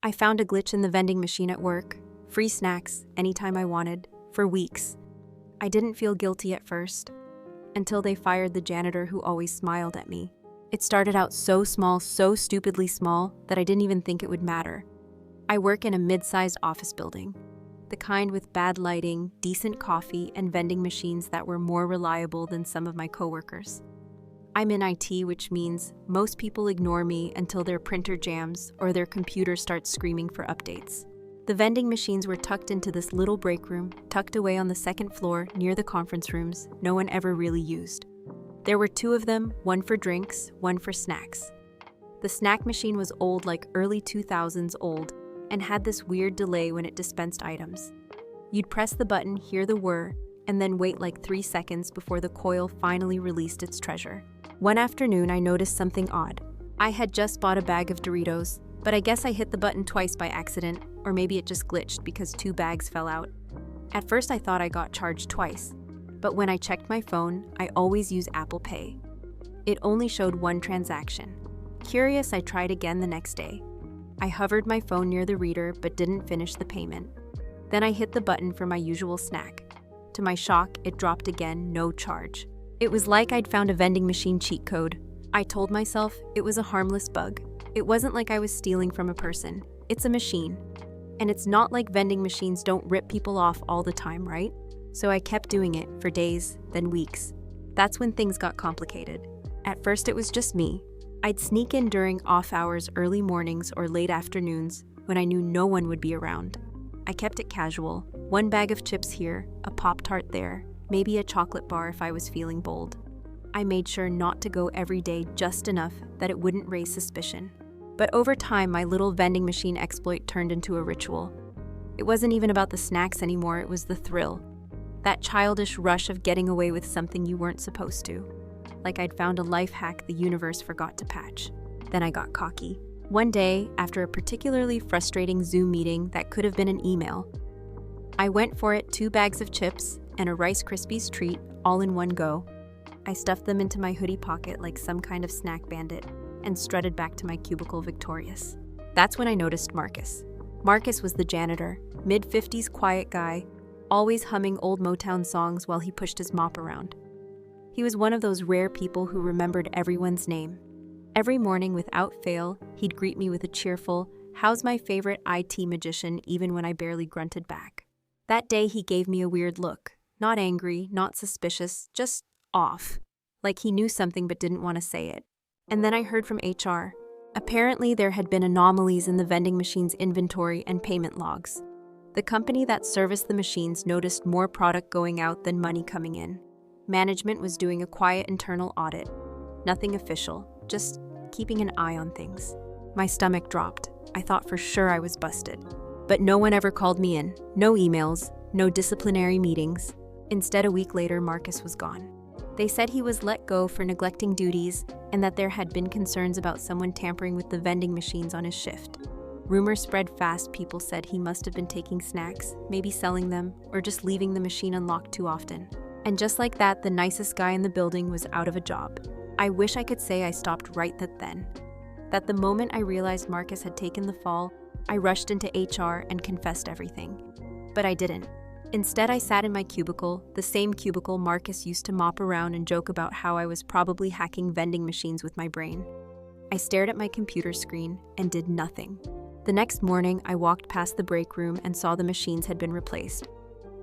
I found a glitch in the vending machine at work. Free snacks, anytime I wanted, for weeks. I didn't feel guilty at first, until they fired the janitor who always smiled at me. It started out so small, so stupidly small, that I didn't even think it would matter. I work in a mid-sized office building, the kind with bad lighting, decent coffee, and vending machines that were more reliable than some of my coworkers. I'm in IT, which means most people ignore me until their printer jams or their computer starts screaming for updates. The vending machines were tucked into this little break room, tucked away on the second floor near the conference rooms no one ever really used. There were two of them, one for drinks, one for snacks. The snack machine was old, like early 2000s old, and had this weird delay when it dispensed items. You'd press the button, hear the whir, and then wait like 3 seconds before the coil finally released its treasure. One afternoon, I noticed something odd. I had just bought a bag of Doritos, but I guess I hit the button twice by accident, or maybe it just glitched because 2 bags fell out. At first, I thought I got charged twice, but when I checked my phone, I always use Apple Pay. It only showed 1 transaction. Curious, I tried again the next day. I hovered my phone near the reader but didn't finish the payment. Then I hit the button for my usual snack. To my shock, it dropped again, no charge. It was like I'd found a vending machine cheat code. I told myself it was a harmless bug. It wasn't like I was stealing from a person. It's a machine. And it's not like vending machines don't rip people off all the time, right? So I kept doing it for days, then weeks. That's when things got complicated. At first, it was just me. I'd sneak in during off hours, early mornings, or late afternoons when I knew no one would be around. I kept it casual. 1 bag of chips here, a Pop-Tart there, maybe a chocolate bar if I was feeling bold. I made sure not to go every day, just enough that it wouldn't raise suspicion. But over time, my little vending machine exploit turned into a ritual. It wasn't even about the snacks anymore, it was the thrill. That childish rush of getting away with something you weren't supposed to. Like I'd found a life hack the universe forgot to patch. Then I got cocky. One day, after a particularly frustrating Zoom meeting that could have been an email, I went for it, 2 bags of chips and a Rice Krispies treat all in one go. I stuffed them into my hoodie pocket like some kind of snack bandit and strutted back to my cubicle victorious. That's when I noticed Marcus. Marcus was the janitor, mid-50s quiet guy, always humming old Motown songs while he pushed his mop around. He was one of those rare people who remembered everyone's name. Every morning, without fail, he'd greet me with a cheerful, "How's my favorite IT magician?" even when I barely grunted back. That day, he gave me a weird look. Not angry, not suspicious, just off. Like he knew something but didn't want to say it. And then I heard from HR. Apparently, there had been anomalies in the vending machine's inventory and payment logs. The company that serviced the machines noticed more product going out than money coming in. Management was doing a quiet internal audit. Nothing official, just keeping an eye on things. My stomach dropped. I thought for sure I was busted. But no one ever called me in. No emails, no disciplinary meetings. Instead, a week later, Marcus was gone. They said he was let go for neglecting duties and that there had been concerns about someone tampering with the vending machines on his shift. Rumors spread fast. People said he must have been taking snacks, maybe selling them, or just leaving the machine unlocked too often. And just like that, the nicest guy in the building was out of a job. I wish I could say I stopped right then. That the moment I realized Marcus had taken the fall, I rushed into HR and confessed everything. But I didn't. Instead, I sat in my cubicle, the same cubicle Marcus used to mop around and joke about how I was probably hacking vending machines with my brain. I stared at my computer screen and did nothing. The next morning, I walked past the break room and saw the machines had been replaced.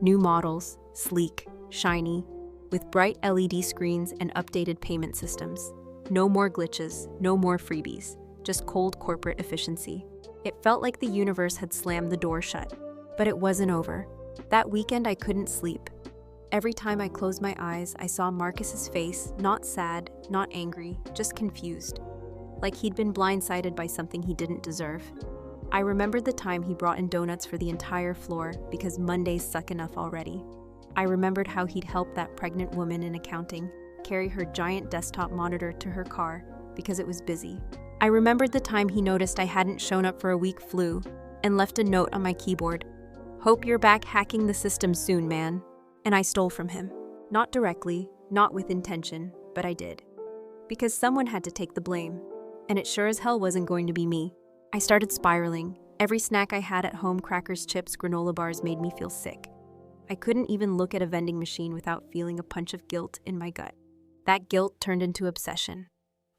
New models, sleek, shiny, with bright LED screens and updated payment systems. No more glitches, no more freebies, just cold corporate efficiency. It felt like the universe had slammed the door shut. But it wasn't over. That weekend, I couldn't sleep. Every time I closed my eyes, I saw Marcus's face, not sad, not angry, just confused. Like he'd been blindsided by something he didn't deserve. I remembered the time he brought in donuts for the entire floor because Mondays suck enough already. I remembered how he'd helped that pregnant woman in accounting carry her giant desktop monitor to her car because it was busy. I remembered the time he noticed I hadn't shown up for a week flu and left a note on my keyboard. "Hope you're back hacking the system soon, man." And I stole from him. Not directly, not with intention, but I did. Because someone had to take the blame. And it sure as hell wasn't going to be me. I started spiraling. Every snack I had at home, crackers, chips, granola bars, made me feel sick. I couldn't even look at a vending machine without feeling a punch of guilt in my gut. That guilt turned into obsession.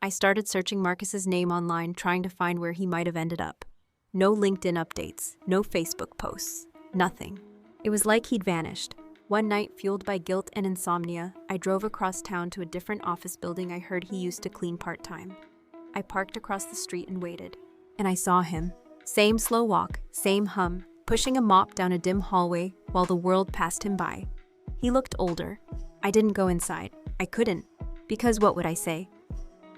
I started searching Marcus's name online, trying to find where he might have ended up. No LinkedIn updates, no Facebook posts, nothing. It was like he'd vanished. One night, fueled by guilt and insomnia, I drove across town to a different office building I heard he used to clean part-time. I parked across the street and waited. And I saw him. Same slow walk, same hum, pushing a mop down a dim hallway while the world passed him by. He looked older. I didn't go inside. I couldn't. Because what would I say?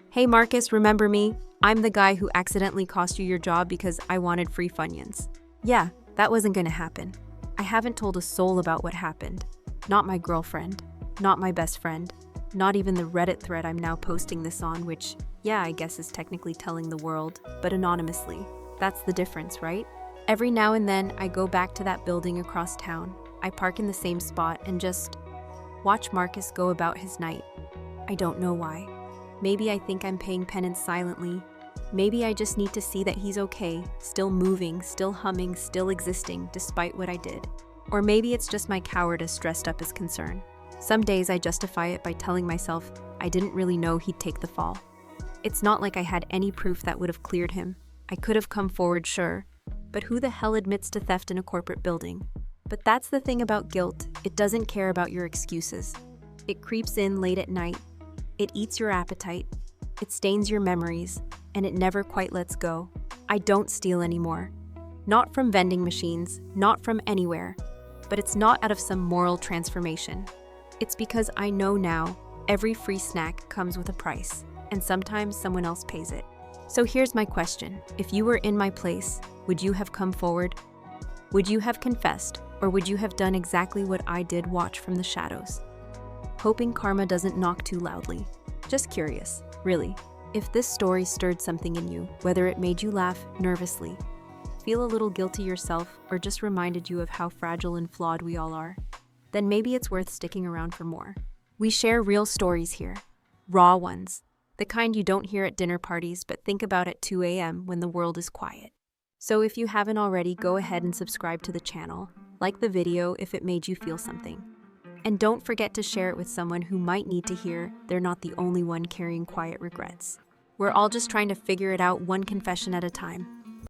"Hey Marcus, remember me? I'm the guy who accidentally cost you your job because I wanted free Funyuns." Yeah, that wasn't gonna happen. I haven't told a soul about what happened. Not my girlfriend, not my best friend, not even the Reddit thread I'm now posting this on, which, yeah, I guess is technically telling the world, but anonymously. That's the difference, right? Every now and then, I go back to that building across town. I park in the same spot and just watch Marcus go about his night. I don't know why. Maybe I think I'm paying penance silently. Maybe I just need to see that he's okay, still moving, still humming, still existing, despite what I did. Or maybe it's just my cowardice dressed up as concern. Some days I justify it by telling myself I didn't really know he'd take the fall. It's not like I had any proof that would have cleared him. I could have come forward, sure, but who the hell admits to theft in a corporate building? But that's the thing about guilt. It doesn't care about your excuses. It creeps in late at night. It eats your appetite. It stains your memories, and it never quite lets go. I don't steal anymore. Not from vending machines, not from anywhere. But it's not out of some moral transformation. It's because I know now every free snack comes with a price, and sometimes someone else pays it. So here's my question. If you were in my place, would you have come forward? Would you have confessed, or would you have done exactly what I did, watch from the shadows? Hoping karma doesn't knock too loudly. Just curious, really. If this story stirred something in you, whether it made you laugh nervously, feel a little guilty yourself, or just reminded you of how fragile and flawed we all are, then maybe it's worth sticking around for more. We share real stories here, raw ones, the kind you don't hear at dinner parties but think about at 2 a.m. when the world is quiet. So if you haven't already, go ahead and subscribe to the channel, like the video if it made you feel something. And don't forget to share it with someone who might need to hear they're not the only one carrying quiet regrets. We're all just trying to figure it out one confession at a time.